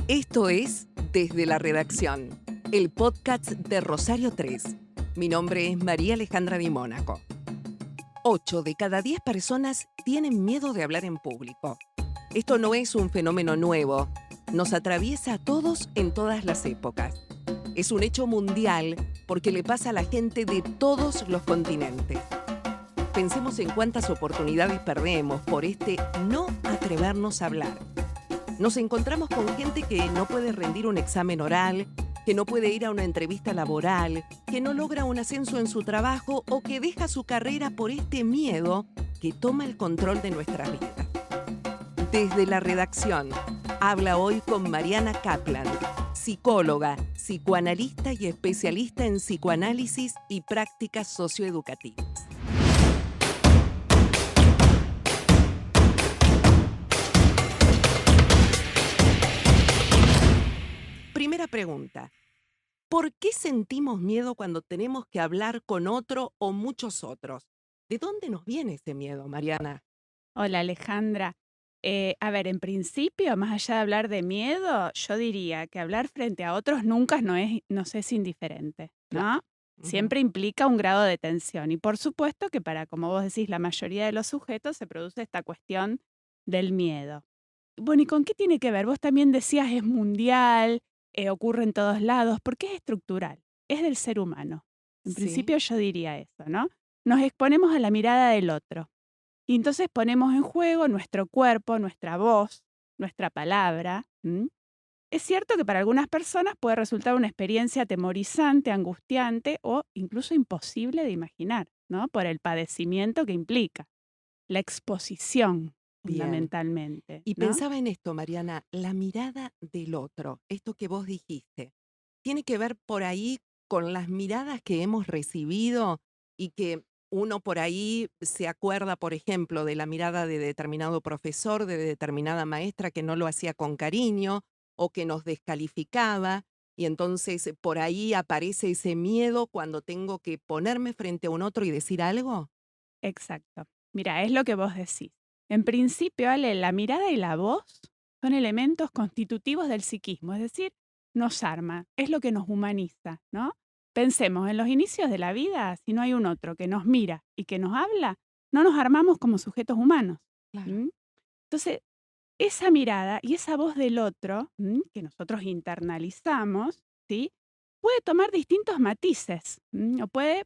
Esto es Desde la Redacción, el podcast de Rosario 3. Mi nombre es María Alejandra Di Mónaco. 8 de cada 10 personas tienen miedo de hablar en público. Esto no es un fenómeno nuevo, nos atraviesa a todos en todas las épocas. Es un hecho mundial porque le pasa a la gente de todos los continentes. Pensemos en cuántas oportunidades perdemos por no atrevernos a hablar. Nos encontramos con gente que no puede rendir un examen oral, que no puede ir a una entrevista laboral, que no logra un ascenso en su trabajo o que deja su carrera por este miedo que toma el control de nuestra vida. Desde la redacción, habla hoy con Mariana Kaplan, psicóloga, psicoanalista y especialista en psicoanálisis y prácticas socioeducativas. Primera pregunta. ¿Por qué sentimos miedo cuando tenemos que hablar con otro o muchos otros? ¿De dónde nos viene ese miedo, Mariana? Hola Alejandra. En principio, más allá de hablar de miedo, yo diría que hablar frente a otros nunca nos es indiferente, Claro. ¿no? Ujú. Siempre implica un grado de tensión. Y por supuesto que para, como vos decís, la mayoría de los sujetos se produce esta cuestión del miedo. Bueno, ¿y con qué tiene que ver? Vos también decías es mundial, ocurre en todos lados, porque es estructural, es del ser humano. En Sí, principio yo diría eso, ¿no? Nos exponemos a la mirada del otro. Y entonces ponemos en juego nuestro cuerpo, nuestra voz, nuestra palabra. Es cierto que para algunas personas puede resultar una experiencia atemorizante, angustiante o incluso imposible de imaginar, ¿no? Por el padecimiento que implica. La exposición, bien. fundamentalmente, Y ¿no? pensaba en esto, Mariana, la mirada del otro, esto que vos dijiste, tiene que ver por ahí con las miradas que hemos recibido y que uno por ahí se acuerda, por ejemplo, de la mirada de determinado profesor, de determinada maestra que no lo hacía con cariño o que nos descalificaba. Y entonces por ahí aparece ese miedo cuando tengo que ponerme frente a un otro y decir algo. Exacto. Mira, es lo que vos decís. En principio, Ale, la mirada y la voz son elementos constitutivos del psiquismo, es decir, nos arma, es lo que nos humaniza, ¿no? Pensemos, en los inicios de la vida, si no hay un otro que nos mira y que nos habla, no nos armamos como sujetos humanos. Claro. ¿M? Entonces, esa mirada y esa voz del otro, que nosotros internalizamos, ¿sí? Puede tomar distintos matices, o puede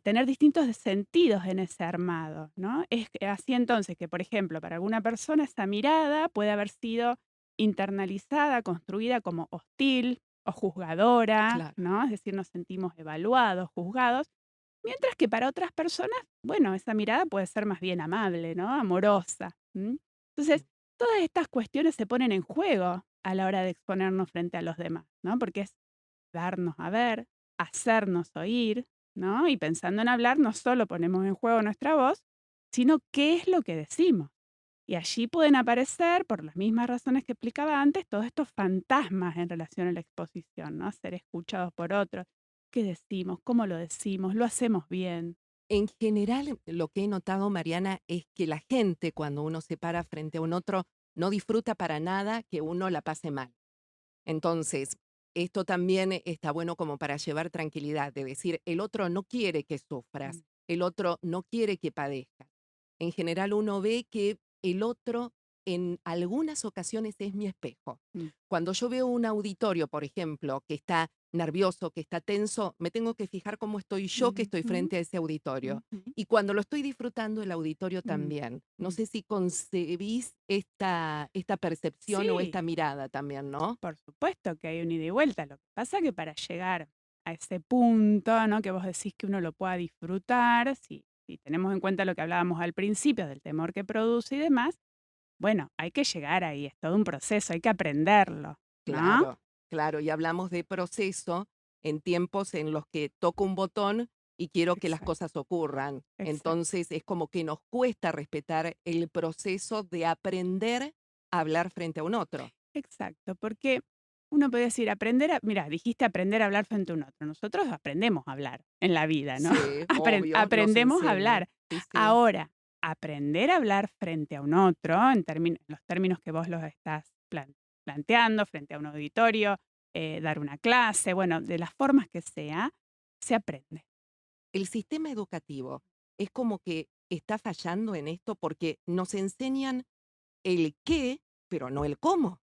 tener distintos sentidos en ese armado, ¿no? Así entonces que, por ejemplo, para alguna persona esa mirada puede haber sido internalizada, construida como hostil o juzgadora, Claro. ¿no? Es decir, nos sentimos evaluados, juzgados, mientras que para otras personas, bueno, esa mirada puede ser más bien amable, ¿no? Amorosa. Entonces, todas estas cuestiones se ponen en juego a la hora de exponernos frente a los demás, ¿no? Porque es darnos a ver, hacernos oír, ¿no? Y pensando en hablar, no solo ponemos en juego nuestra voz, sino qué es lo que decimos. Y allí pueden aparecer, por las mismas razones que explicaba antes, todos estos fantasmas en relación a la exposición, ¿no? Ser escuchados por otros. ¿Qué decimos? ¿Cómo lo decimos? ¿Lo hacemos bien? En general, lo que he notado, Mariana, es que la gente, cuando uno se para frente a un otro, no disfruta para nada que uno la pase mal. Entonces, esto también está bueno como para llevar tranquilidad, de decir, el otro no quiere que Mm, sufras, el otro no quiere que padezcas. En general, uno ve que el otro en algunas ocasiones es mi espejo. mm, Cuando yo veo un auditorio, por ejemplo, que está nervioso, que está tenso, me tengo que fijar cómo estoy yo que estoy ujú, frente a ese auditorio. ujú, Y cuando lo estoy disfrutando, el auditorio mm, también. No mm. sé si concebís esta percepción o esta Sí, mirada también, ¿no? por supuesto que hay un ida y vuelta. Lo que pasa que para llegar a ese punto, ¿no? Que vos decís que uno lo pueda disfrutar, si tenemos en cuenta lo que hablábamos al principio del temor que produce y demás, bueno, hay que llegar ahí, es todo un proceso, hay que aprenderlo, ¿no? Claro, claro. Y hablamos de proceso en tiempos en los que toco un botón y quiero que las Exacto, cosas ocurran. exacto, Entonces es como que nos cuesta respetar el proceso de aprender a hablar frente a un otro. exacto, porque uno puede decir, mira, dijiste aprender a hablar frente a un otro. Nosotros aprendemos a hablar en la vida, ¿no? Sí, obvio, nos Aprendemos a enseñan. hablar. Sí, sí. Ahora, aprender a hablar frente a un otro, en los términos que vos los estás planteando, planteando frente a un auditorio, dar una clase, bueno, de las formas que sea, se aprende. El sistema educativo es como que está fallando en esto porque nos enseñan el qué, pero no el cómo.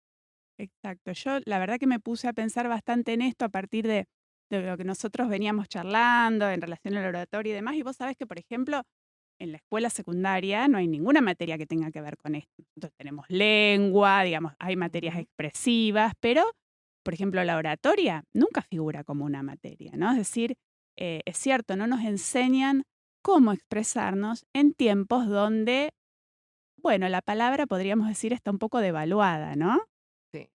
Exacto. Yo la verdad que me puse a pensar bastante en esto a partir de lo que nosotros veníamos charlando en relación al oratorio y demás. Y vos sabés que, por ejemplo, en la escuela secundaria no hay ninguna materia que tenga que ver con esto. Nosotros tenemos lengua, digamos, hay materias Ujú. expresivas, pero, por ejemplo, la oratoria nunca figura como una materia, ¿no? Es decir, es cierto, no nos enseñan cómo expresarnos en tiempos donde, bueno, la palabra podríamos decir está un poco devaluada, ¿no? Sí,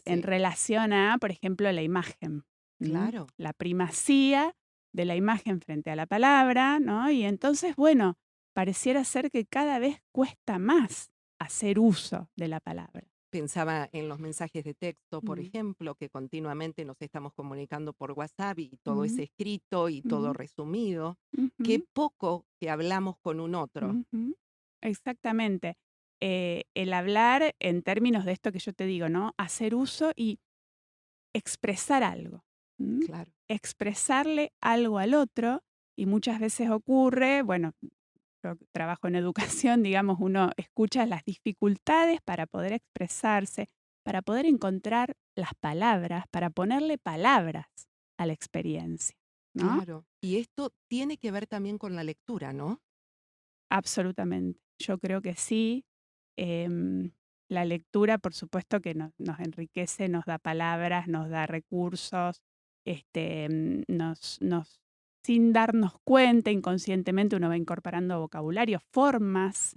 En sí, relación a, por ejemplo, la imagen, claro. la primacía de la imagen frente a la palabra, ¿no? Y entonces, bueno, pareciera ser que cada vez cuesta más hacer uso de la palabra. Pensaba en los mensajes de texto, por Mm, ejemplo, que continuamente nos estamos comunicando por WhatsApp y todo es mm, escrito y todo mm, resumido. Qué ujú, poco que hablamos con un otro. ujú. Exactamente. El hablar en términos de esto que yo te digo, ¿no? Hacer uso y expresar algo. ¿M? Claro. Expresarle algo al otro y muchas veces ocurre, bueno, yo trabajo en educación, digamos, uno escucha las dificultades para poder expresarse, para poder encontrar las palabras, para ponerle palabras a la experiencia, ¿no? Claro. Y esto tiene que ver también con la lectura, ¿no? Absolutamente. Yo creo que sí. La lectura, por supuesto que nos enriquece, nos da palabras, nos da recursos, sin darnos cuenta, inconscientemente uno va incorporando vocabulario, formas,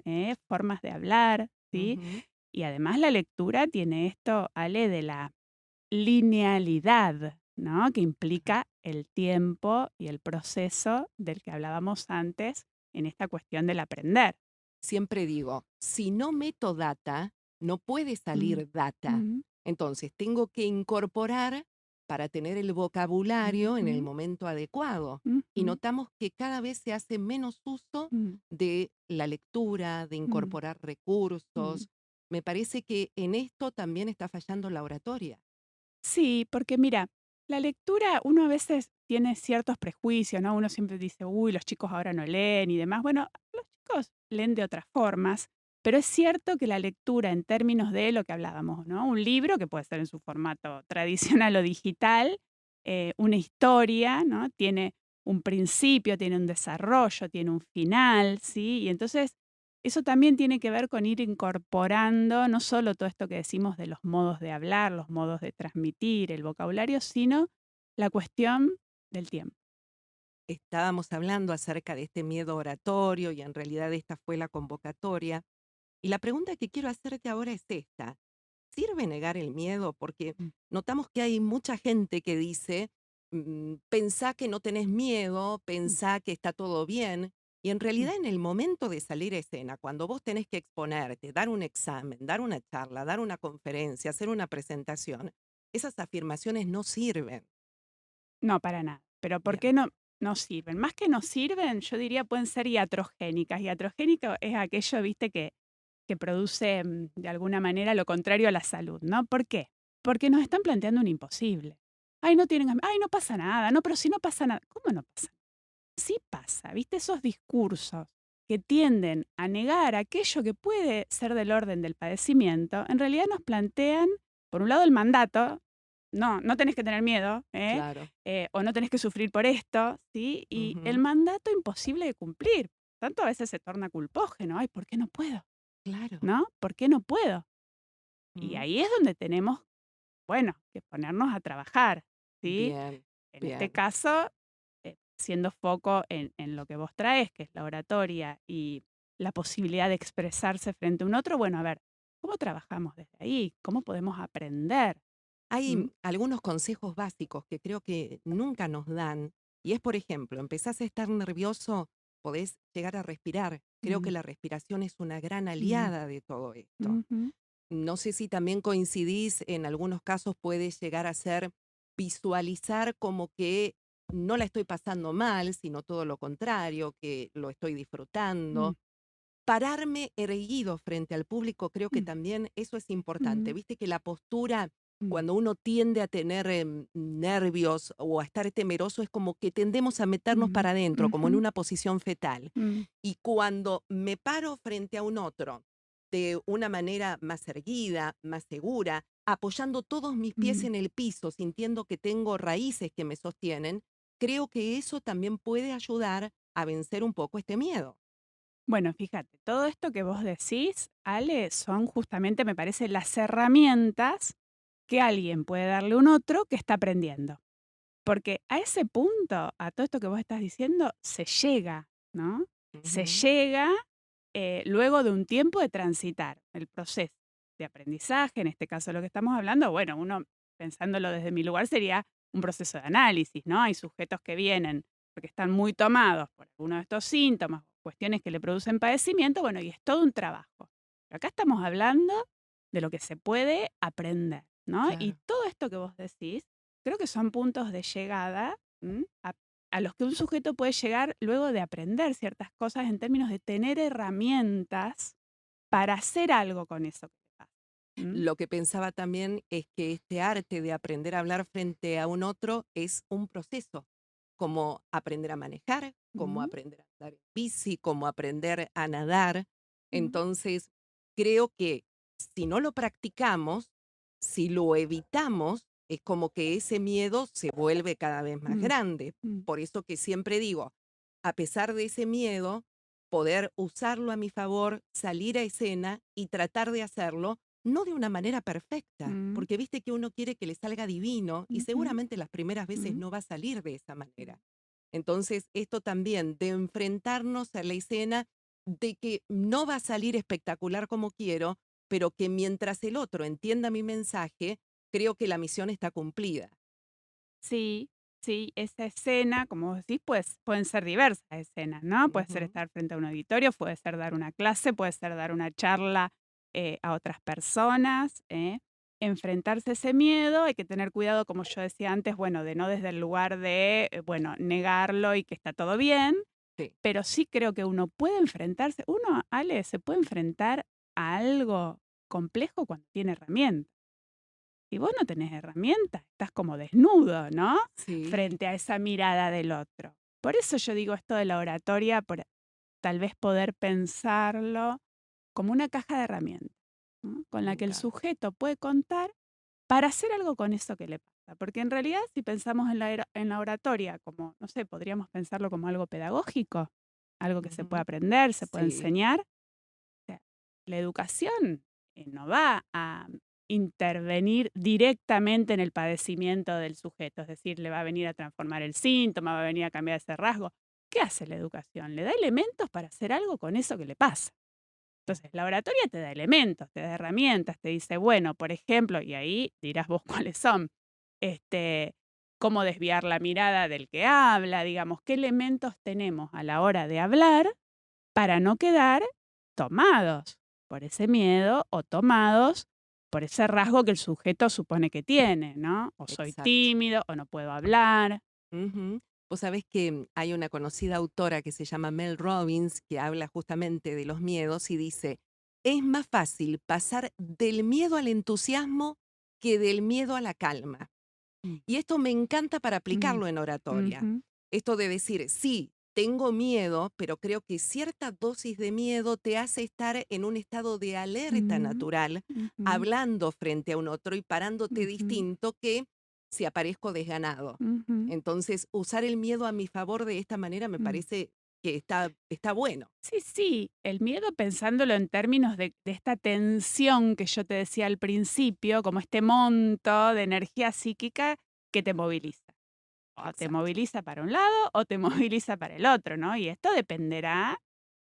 formas de hablar, ¿sí? Ujú. Y además la lectura tiene esto, Ale, de la linealidad, ¿no? Que implica el tiempo y el proceso del que hablábamos antes en esta cuestión del aprender. Siempre digo, si no meto data, no puede Mm, salir data. mm, Entonces, tengo que incorporar para tener el vocabulario en el ujú, momento adecuado. Y ujú, notamos que cada vez se hace menos uso mm, de la lectura, de mm, incorporar mm. recursos. Me parece que en esto también está fallando la oratoria. Sí, porque mira, la lectura uno a veces tiene ciertos prejuicios, ¿no? Uno siempre dice, uy, los chicos ahora no leen y demás. Bueno, los chicos leen de otras formas, pero es cierto que la lectura en términos de lo que hablábamos, ¿no? Un libro que puede ser en su formato tradicional o digital, una historia, ¿no? Tiene un principio, tiene un desarrollo, tiene un final, ¿sí? Y entonces eso también tiene que ver con ir incorporando no solo todo esto que decimos de los modos de hablar, los modos de transmitir, el vocabulario, sino la cuestión del tiempo. Estábamos hablando acerca de este miedo oratorio y en realidad esta fue la convocatoria. Y la pregunta que quiero hacerte ahora es esta. ¿Sirve negar el miedo? Porque Mm, notamos que hay mucha gente que dice, pensá que no tenés miedo, mm, pensá que está todo bien. Y en mm. realidad en el momento de salir a escena, cuando vos tenés que exponerte, dar un examen, dar una charla, dar una conferencia, hacer una presentación, esas afirmaciones no sirven. No, para nada. Pero ¿por qué Bien. no sirven? Más que no sirven, yo diría pueden ser iatrogénicas. Iatrogénico es aquello, viste, que produce de alguna manera lo contrario a la salud, ¿no? ¿Por qué? Porque nos están planteando un imposible. Ay, no tienen, ay, no pasa nada, no, pero si no pasa nada, ¿cómo no pasa? Sí pasa, ¿viste? Esos discursos que tienden a negar aquello que puede ser del orden del padecimiento, en realidad nos plantean, por un lado, el mandato, no, no tenés que tener miedo, Claro. O no tenés que sufrir por esto, ¿sí? Y el Ujú. mandato imposible de cumplir. Tanto a veces se torna culpógeno, ay, ¿por qué no puedo? Claro. ¿No? ¿Por qué no puedo? Y Mm. ahí es donde tenemos, bueno, que ponernos a trabajar, ¿sí? Bien, En este bien. caso, siendo foco en lo que vos traes, que es la oratoria y la posibilidad de expresarse frente a un otro, bueno, a ver, ¿cómo trabajamos desde ahí? ¿Cómo podemos aprender? Hay ¿Mm? algunos consejos básicos que creo que nunca nos dan, y es, por ejemplo, empezás a estar nervioso, podés llegar a respirar. Creo que Mm, la respiración es una gran mm, aliada de todo esto. ujú, No sé si también coincidís, en algunos casos puede llegar a ser visualizar como que no la estoy pasando mal, sino todo lo contrario, que lo estoy mm. disfrutando. pararme erguido frente al público, creo que Mm, también eso es importante. mm, Viste que la postura, mm, cuando uno tiende a tener nervios o a estar temeroso, es como que tendemos a meternos mm, para adentro, como en ujú, una posición fetal. mm, Y cuando me paro frente a un otro de una manera más erguida, más segura, apoyando todos mis pies mm. en el piso, sintiendo que tengo raíces que me sostienen, creo que eso también puede ayudar a vencer un poco este miedo. Bueno, fíjate, todo esto que vos decís, Ale, son justamente, me parece, las herramientas que alguien puede darle a un otro que está aprendiendo. Porque a ese punto, a todo esto que vos estás diciendo, se llega, ¿no? Se Ujú. llega luego de un tiempo de transitar el proceso de aprendizaje, en este caso lo que estamos hablando, bueno, uno pensándolo desde mi lugar sería un proceso de análisis, ¿no? Hay sujetos que vienen porque están muy tomados por alguno de estos síntomas o cuestiones que le producen padecimiento, bueno, y es todo un trabajo. Pero acá estamos hablando de lo que se puede aprender, ¿no? Y Claro. todo esto que vos decís, creo que son puntos de llegada, a los que un sujeto puede llegar luego de aprender ciertas cosas en términos de tener herramientas para hacer algo con eso que te pasa. ¿M? Lo que pensaba también es que este arte de aprender a hablar frente a un otro es un proceso, como aprender a manejar, como Mm, aprender a andar en bici, como aprender a nadar. mm, Entonces, creo que si no lo practicamos, si lo evitamos, es como que ese miedo se vuelve cada vez más mm, grande. mm, Por eso que siempre digo, a pesar de ese miedo, poder usarlo a mi favor, salir a escena y tratar de hacerlo no de una manera perfecta, mm, porque viste que uno quiere que le salga divino y ujú, seguramente las primeras veces mm, no va a salir de esa mm. manera. Entonces, esto también de enfrentarnos a la escena de que no va a salir espectacular como quiero, pero que mientras el otro entienda mi mensaje, creo que la misión está cumplida. Sí, sí, esa escena, como vos decís, pues, pueden ser diversas escenas, ¿no? Puede ser Ujú. estar frente a un auditorio, puede ser dar una clase, puede ser dar una charla a otras personas, ¿eh? Enfrentarse a ese miedo, hay que tener cuidado, como yo decía antes, bueno, de no desde el lugar de, bueno, negarlo y que está todo bien, Sí. pero sí creo que uno puede enfrentarse, uno, Ale, se puede enfrentar a algo complejo cuando tiene herramientas. Si vos no tenés herramientas, estás como desnudo, ¿no? Sí. Frente a esa mirada del otro. Por eso yo digo esto de la oratoria, por tal vez poder pensarlo como una caja de herramientas, ¿no? Con Me la que el encanta. sujeto puede contar para hacer algo con eso que le pasa. Porque en realidad, si pensamos en la oratoria como, no sé, podríamos pensarlo como algo pedagógico, algo que se puede Ujú. aprender, se puede Sí, enseñar. O sea, la educación no va a intervenir directamente en el padecimiento del sujeto, es decir, le va a venir a transformar el síntoma, va a venir a cambiar ese rasgo. ¿Qué hace la educación? Le da elementos para hacer algo con eso que le pasa. Entonces, la oratoria te da elementos, te da herramientas, te dice, bueno, por ejemplo, y ahí dirás vos cuáles son, este, cómo desviar la mirada del que habla, digamos, qué elementos tenemos a la hora de hablar para no quedar tomados por ese miedo o tomados por ese rasgo que el sujeto supone que tiene, ¿no? O soy exacto. tímido o no puedo hablar. Ujú. Vos sabés que hay una conocida autora que se llama Mel Robbins que habla justamente de los miedos y dice, es más fácil pasar del miedo al entusiasmo que del miedo a la calma. Mm, Y esto me encanta para mm, aplicarlo en oratoria. ujú, Esto de decir, sí, tengo miedo, pero creo que cierta dosis de miedo te hace estar en un estado de alerta mm, natural, ujú, hablando frente a un otro y parándote ujú, distinto que si aparezco desganado. ujú, Entonces, usar el miedo a mi favor de esta manera me mm. parece que está bueno. Sí, sí, el miedo pensándolo en términos de esta tensión que yo te decía al principio, como este monto de energía psíquica que te moviliza. O te Exacto. moviliza para un lado o te moviliza para el otro, ¿no? Y esto dependerá,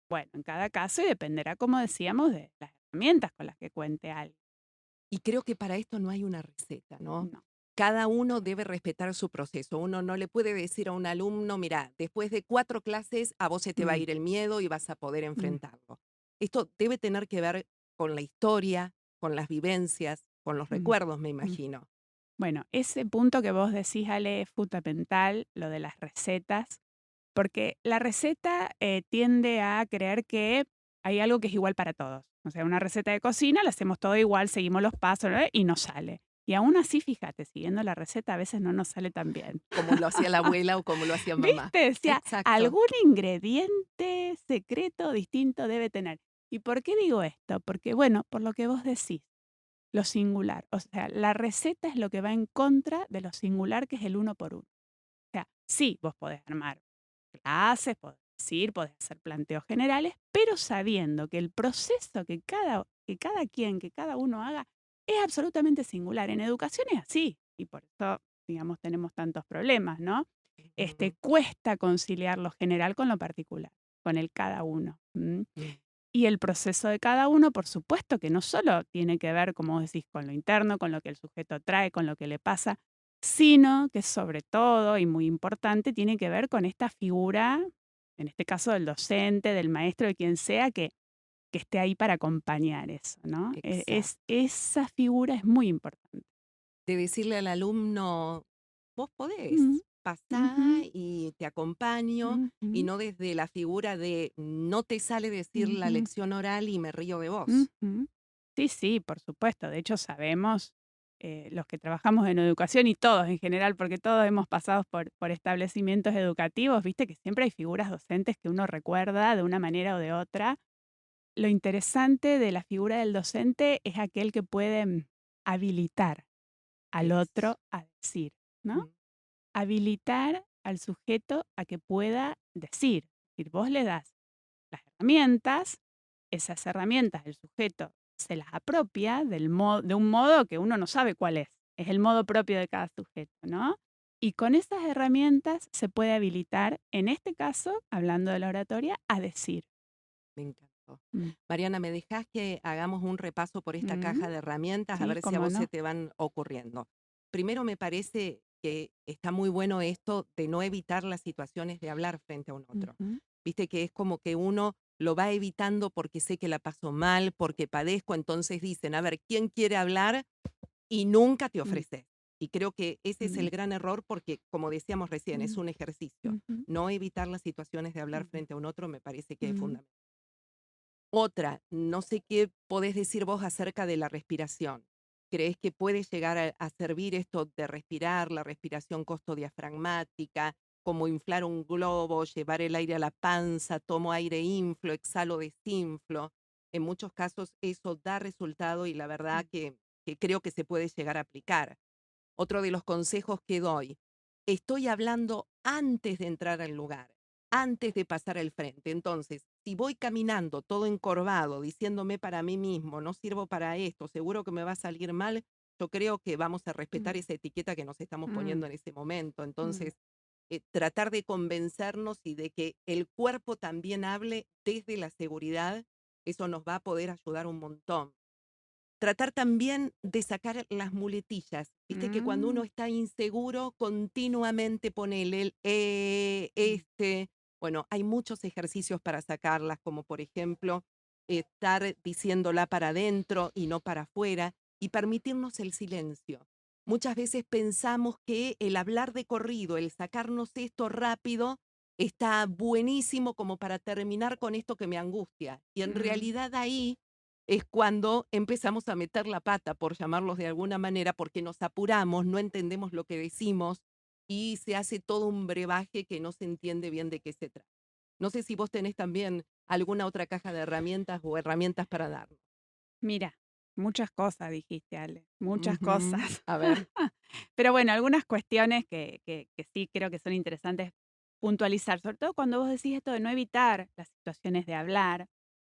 bueno, en cada caso y dependerá, como decíamos, de las herramientas con las que cuente alguien. Y creo que para esto no hay una receta, ¿no? No. Cada uno debe respetar su proceso. Uno no le puede decir a un alumno, mira, después de 4 clases a vos se te va a Mm, ir el miedo y vas a poder mm, enfrentarlo. Esto debe tener que ver con la historia, con las vivencias, con los mm, recuerdos, me mm. imagino. Bueno, ese punto que vos decís, Ale, es fundamental, lo de las recetas, porque la receta tiende a creer que hay algo que es igual para todos. O sea, una receta de cocina la hacemos todo igual, seguimos los pasos, ¿no? Y nos sale. Y aún así, fíjate, siguiendo la receta a veces no nos sale tan bien. Como lo hacía la abuela o como lo hacía mamá. ¿Viste? O sea, Exacto. algún ingrediente secreto distinto debe tener. ¿Y por qué digo esto? Porque, bueno, por lo que vos decís, lo singular. O sea, la receta es lo que va en contra de lo singular, que es el uno por uno. O sea, sí, vos podés armar clases, podés decir, podés hacer planteos generales, pero sabiendo que el proceso que cada uno haga, es absolutamente singular. En educación es así, y por eso, digamos, tenemos tantos problemas, ¿no? Ujú, Cuesta conciliar lo general con lo particular, con el cada uno. mm, Y el proceso de cada uno, por supuesto, que no solo tiene que ver, como vos decís, con lo interno, con lo que el sujeto trae, con lo que le pasa, sino que sobre todo, y muy importante, tiene que ver con esta figura, en este caso del docente, del maestro, de quien sea, que esté ahí para acompañar eso, ¿no? exacto. Esa figura es muy importante. De decirle al alumno, vos Mm, podés, ujú, pasá y te acompaño, y ujú, no desde la figura de no te sale decir la ujú, lección oral y me río de vos. ujú. Sí, sí, por supuesto. De hecho, sabemos, los que trabajamos en educación y todos en general, porque todos hemos pasado por establecimientos educativos, viste que siempre hay figuras docentes que uno recuerda de una manera o de otra. Lo interesante de la figura del docente es aquel que puede habilitar al Eso. otro a decir, ¿no? Mm, Habilitar al sujeto a que pueda decir. Es decir, vos le das las herramientas, esas herramientas el sujeto se las apropia de un modo que uno no sabe cuál es el modo propio de cada sujeto, ¿no? Y con esas herramientas se puede habilitar, en este caso, hablando de la oratoria, a decir. me encantó. Mm. Mariana, ¿me dejás que hagamos un repaso por esta Mm, caja de herramientas a sí, ver si a cómo vos se no. te van ocurriendo? Primero, me parece que está muy bueno esto de no evitar las situaciones de hablar frente a un otro. Ujú, Viste que es como que uno lo va evitando porque sé que la paso mal, porque padezco, entonces dicen, a ver, ¿quién quiere hablar? Y nunca te mm, ofreces. Y creo que ese es mm, el gran error porque, como decíamos recién, es mm, un ejercicio. ujú, No evitar las situaciones de hablar mm, frente a un otro me parece que es mm, fundamental. Otra, no sé qué podés decir vos acerca de la respiración. ¿Crees que puede llegar a servir esto de respirar, la respiración costodiafragmática, como inflar un globo, llevar el aire a la panza, tomo aire, inflo, exhalo, desinflo? En muchos casos eso da resultado y la verdad mm, que creo que se puede llegar a aplicar. Otro de los consejos que doy, estoy hablando antes de entrar al lugar, antes de pasar al frente. Entonces, si voy caminando todo encorvado, diciéndome para mí mismo, no sirvo para esto, seguro que me va a salir mal, yo creo que vamos a respetar mm, esa etiqueta que nos estamos mm, poniendo en ese momento. mm, Entonces, tratar de convencernos y de que el cuerpo también hable desde la seguridad, eso nos va a poder ayudar un montón. Tratar también de sacar las muletillas. Viste que cuando uno mm, está inseguro, continuamente pone el mm, Bueno, hay muchos ejercicios para sacarlas, como por ejemplo, estar diciéndola para adentro y no para afuera, y permitirnos el silencio. Muchas veces pensamos que el hablar de corrido, el sacarnos esto rápido, está buenísimo como para terminar con esto que me angustia. Y en mm. realidad ahí es cuando empezamos a meter la pata, por llamarlos de alguna manera, porque nos apuramos, no entendemos lo que decimos y se hace todo un brebaje que no se entiende bien de qué se trata. No sé si vos tenés también alguna otra caja de herramientas o herramientas para darnos. Mira, muchas cosas dijiste, Ale, muchas Ujú. cosas. A ver. Pero bueno, algunas cuestiones que sí creo que son interesantes puntualizar, sobre todo cuando vos decís esto de no evitar las situaciones de hablar,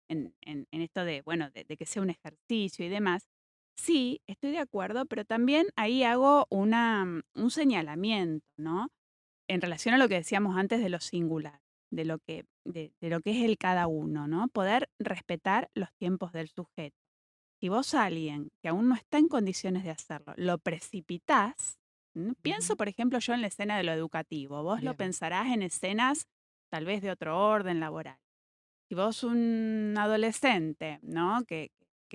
en esto de, bueno, de que sea un ejercicio y demás. Sí, estoy de acuerdo, pero también ahí hago un señalamiento, ¿no? En relación a lo que decíamos antes de lo singular, de lo que es el cada uno, ¿no? Poder respetar los tiempos del sujeto. Si vos a alguien que aún no está en condiciones de hacerlo, lo precipitás, pienso, Ujú. por ejemplo, yo en la escena de lo educativo, vos lo Bien, pensarás en escenas tal vez de otro orden laboral. Si vos un adolescente, ¿no? Que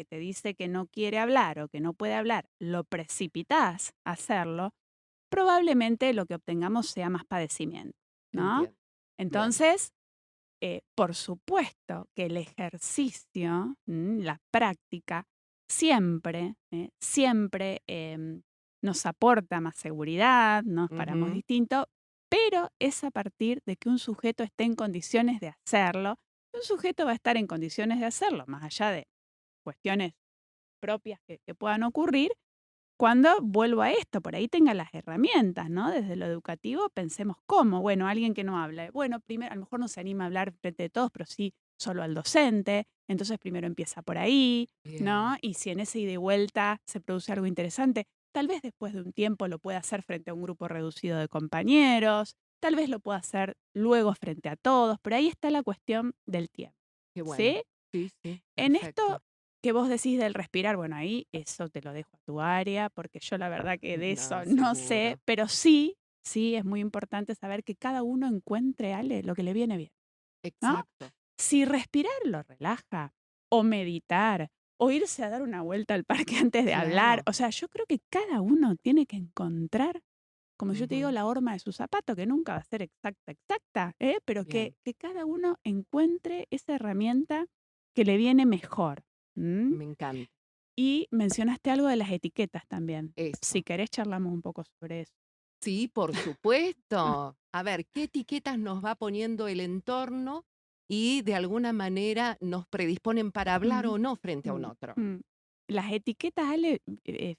te dice que no quiere hablar o que no puede hablar, lo precipitas a hacerlo, probablemente lo que obtengamos sea más padecimiento, ¿no? entiendo. Bien. Entonces, Por supuesto que el ejercicio, la práctica, siempre, siempre nos aporta más seguridad, nos paramos Ujú. distinto, pero es a partir de que un sujeto esté en condiciones de hacerlo. Un sujeto va a estar en condiciones de hacerlo, más allá de cuestiones propias que puedan ocurrir, cuando vuelvo a esto, por ahí tenga las herramientas, ¿no? Desde lo educativo pensemos cómo. Bueno, alguien que no habla. Bueno, primero, a lo mejor no se anima a hablar frente de todos, pero sí solo al docente. Entonces primero empieza por ahí, ¿no? Bien, Y si en ese ida y vuelta se produce algo interesante, tal vez después de un tiempo lo pueda hacer frente a un grupo reducido de compañeros, tal vez lo pueda hacer luego frente a todos, pero ahí está la cuestión del tiempo, qué bueno. ¿sí? Sí, sí, En esto perfecto. que vos decís del respirar, bueno, ahí eso te lo dejo a tu área, porque yo la verdad que de eso No, no sé, seguro. pero sí, sí es muy importante saber que cada uno encuentre, Ale, lo que le viene bien, ¿no? Exacto. Si respirar lo relaja, o meditar, o irse a dar una vuelta al parque antes de hablar, Claro. o sea, yo creo que cada uno tiene que encontrar, como yo te digo, Ujú. la horma de su zapato, que nunca va a ser exacta, exacta, pero Bien, que cada uno encuentre esa herramienta que le viene mejor. ¿M? me encanta. Y mencionaste algo de las etiquetas también. Si Eso. querés, charlamos un poco sobre eso. Sí, por supuesto. A ver, ¿qué etiquetas nos va poniendo el entorno y de alguna manera nos predisponen para hablar Mm, o no frente a un mm, otro? mm. Las etiquetas, Ale,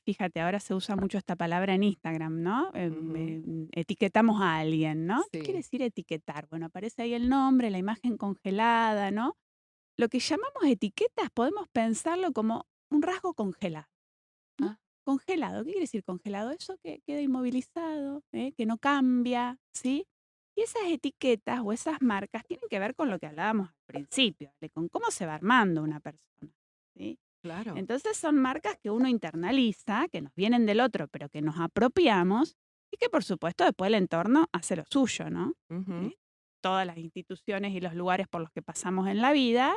fíjate, ahora se usa mucho esta palabra en Instagram, ¿no? Ujú. Etiquetamos a alguien, ¿no? ¿Qué quiere Sí, decir etiquetar? Bueno, aparece ahí el nombre, la imagen congelada, ¿no? Lo que llamamos etiquetas podemos pensarlo como un rasgo congelado, ¿no? ah, Congelado, ¿qué quiere decir congelado? Eso que queda inmovilizado, que no cambia, ¿sí? Y esas etiquetas o esas marcas tienen que ver con lo que hablábamos al principio, de con cómo se va armando una persona, ¿sí? claro. Entonces son marcas que uno internaliza, que nos vienen del otro, pero que nos apropiamos y que por supuesto después el entorno hace lo suyo, ¿no? Ujú. Todas las instituciones y los lugares por los que pasamos en la vida,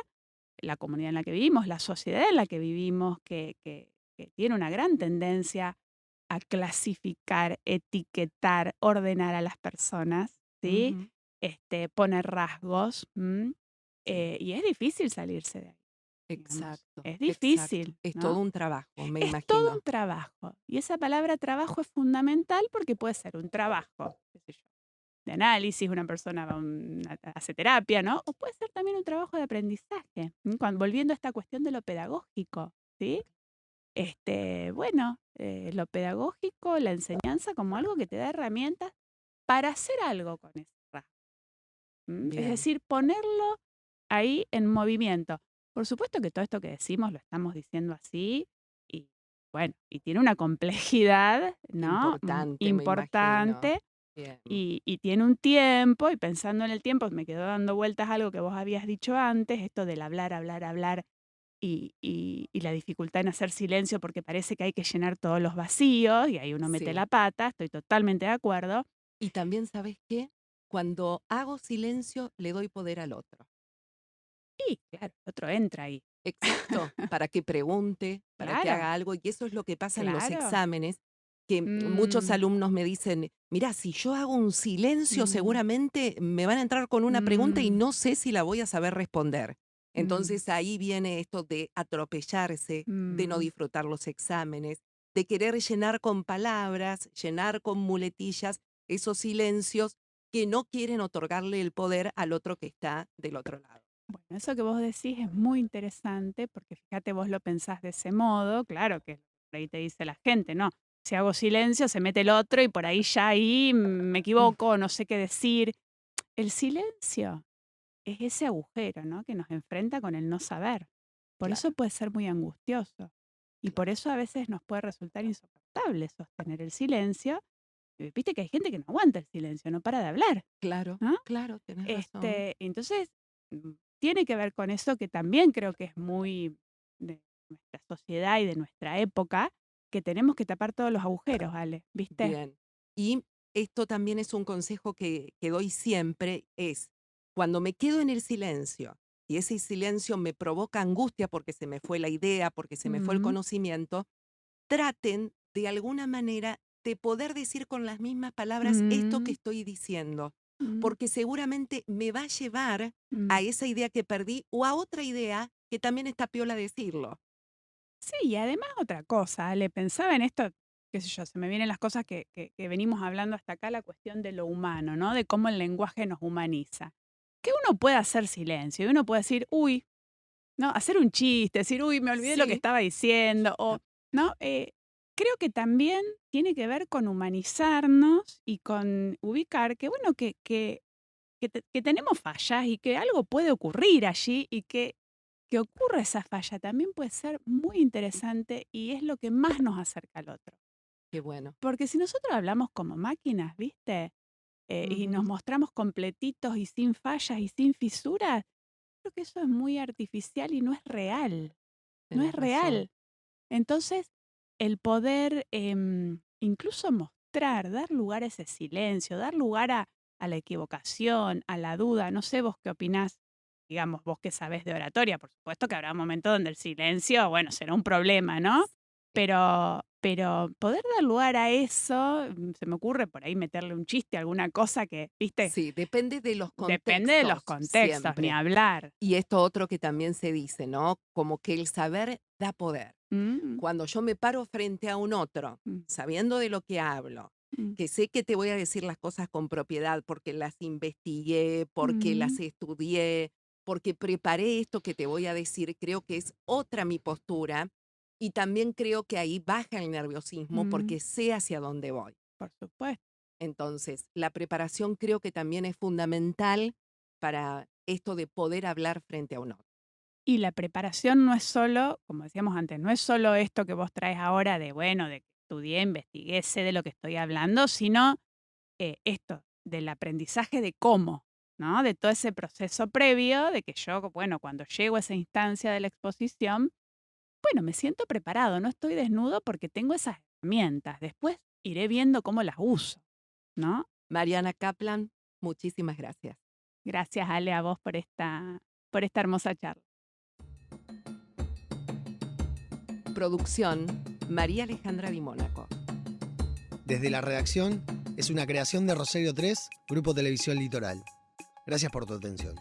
la comunidad en la que vivimos, la sociedad en la que vivimos, que tiene una gran tendencia a clasificar, etiquetar, ordenar a las personas, ¿sí? Ujú. Poner rasgos, Sí, y es difícil salirse de ahí, digamos. exacto, Es exacto. difícil, Es todo ¿no? un trabajo, me Es todo un imagino. trabajo. Y esa palabra trabajo es fundamental porque puede ser un trabajo, qué sé yo, de análisis, una persona va hace terapia, ¿no? O puede ser también un trabajo de aprendizaje, volviendo a esta cuestión de lo pedagógico, ¿sí? Bueno, lo pedagógico, la enseñanza como algo que te da herramientas para hacer algo con ese rasgo. Es Bien, decir, ponerlo ahí en movimiento. Por supuesto que todo esto que decimos lo estamos diciendo así y bueno, y tiene una complejidad, ¿no? importante, me imagino. Importante Bien. y tiene un tiempo y pensando en el tiempo me quedó dando vueltas algo que vos habías dicho antes, esto del hablar, hablar, hablar y la dificultad en hacer silencio porque parece que hay que llenar todos los vacíos y ahí uno mete Sí. la pata, estoy totalmente de acuerdo. Y también, ¿sabes qué? Cuando hago silencio, le doy poder al otro. Y claro, el otro entra ahí. Exacto, para que pregunte, para que Claro, haga algo. Y eso es lo que pasa en los claro. exámenes, que muchos Mm, alumnos me dicen, mira, si yo hago un silencio, mm, seguramente me van a entrar con una pregunta y mm, no sé si la voy a saber responder. mm, Entonces ahí viene esto de atropellarse, de no mm. disfrutar los exámenes, de querer llenar con palabras, llenar con muletillas esos silencios que no quieren otorgarle el poder al otro que está del otro lado. Bueno, eso que vos decís es muy interesante porque fíjate, vos lo pensás de ese modo, claro que por ahí te dice la gente, ¿no? Si hago silencio, se mete el otro y por ahí ya ahí me Mm, equivoco, no sé qué decir. El silencio es ese agujero, ¿no? Que nos enfrenta con el no saber. Por eso claro, puede ser muy angustioso. Y por claro. eso a veces nos puede resultar insoportable sostener el silencio. Viste que hay gente que no aguanta el silencio, no para de hablar, Claro, ¿no? claro, tenés razón. Entonces, tiene que ver con eso que también creo que es muy de nuestra sociedad y de nuestra época, que tenemos que tapar todos los agujeros, Ale, ¿viste? Bien. Y esto también es un consejo que doy siempre, es cuando me quedo en el silencio y ese silencio me provoca angustia porque se me fue la idea, porque se me fue el Mm, conocimiento, traten de alguna manera de poder decir con las mismas palabras esto que mm, estoy diciendo. Mm, porque seguramente me va a llevar mm. a esa idea que perdí o a otra idea que también está piola decirlo. Sí, y además otra cosa, Ale, pensaba en esto, qué sé yo, se me vienen las cosas que venimos hablando hasta acá, la cuestión de lo humano, ¿no? De cómo el lenguaje nos humaniza. Que uno puede hacer silencio y uno puede decir, uy, ¿no? Hacer un chiste, decir, uy, me olvidé lo que Sí, estaba diciendo, o, ¿no? Creo que también tiene que ver con humanizarnos y con ubicar que, bueno, que tenemos fallas y que algo puede ocurrir allí y que ocurra esa falla también puede ser muy interesante y es lo que más nos acerca al otro. qué bueno. Porque si nosotros hablamos como máquinas, ¿viste? Y nos Ujú, mostramos completitos y sin fallas y sin fisuras, creo que eso es muy artificial y no es real. No es tenés razón. real. Entonces, el poder incluso mostrar, dar lugar a ese silencio, dar lugar a la equivocación, a la duda. No sé vos qué opinás, digamos, vos que sabés de oratoria, por supuesto que habrá momentos donde el silencio, bueno, será un problema, ¿no? Pero poder dar lugar a eso, se me ocurre por ahí meterle un chiste, alguna cosa que, viste, Sí, depende de los depende de los contextos contextos, ni siempre. hablar. Y esto otro que también se dice, ¿no? Como que el saber da poder. Mm, Cuando yo me paro frente a un otro, mm, sabiendo de lo que hablo, mm, que sé que te voy a decir las cosas con propiedad porque las investigué, porque las mm, estudié, porque preparé esto que te voy a decir, creo que es otra mi postura y también creo que ahí baja el nerviosismo mm, porque sé hacia dónde voy. por supuesto. Entonces, la preparación creo que también es fundamental para esto de poder hablar frente a un otro. Y la preparación no es solo, como decíamos antes, no es solo esto que vos traes ahora de, bueno, de que estudié, investigué, sé de lo que estoy hablando, sino esto, del aprendizaje de cómo, ¿no? De todo ese proceso previo, de que yo, bueno, cuando llego a esa instancia de la exposición, bueno, me siento preparado, no estoy desnudo porque tengo esas herramientas. Después iré viendo cómo las uso, ¿no? Mariana Kaplan, muchísimas gracias. Gracias, Ale, a vos por esta hermosa charla. Producción, María Alejandra Di Mónaco. Desde la redacción es una creación de Rosario 3, Grupo Televisión Litoral. Gracias por tu atención.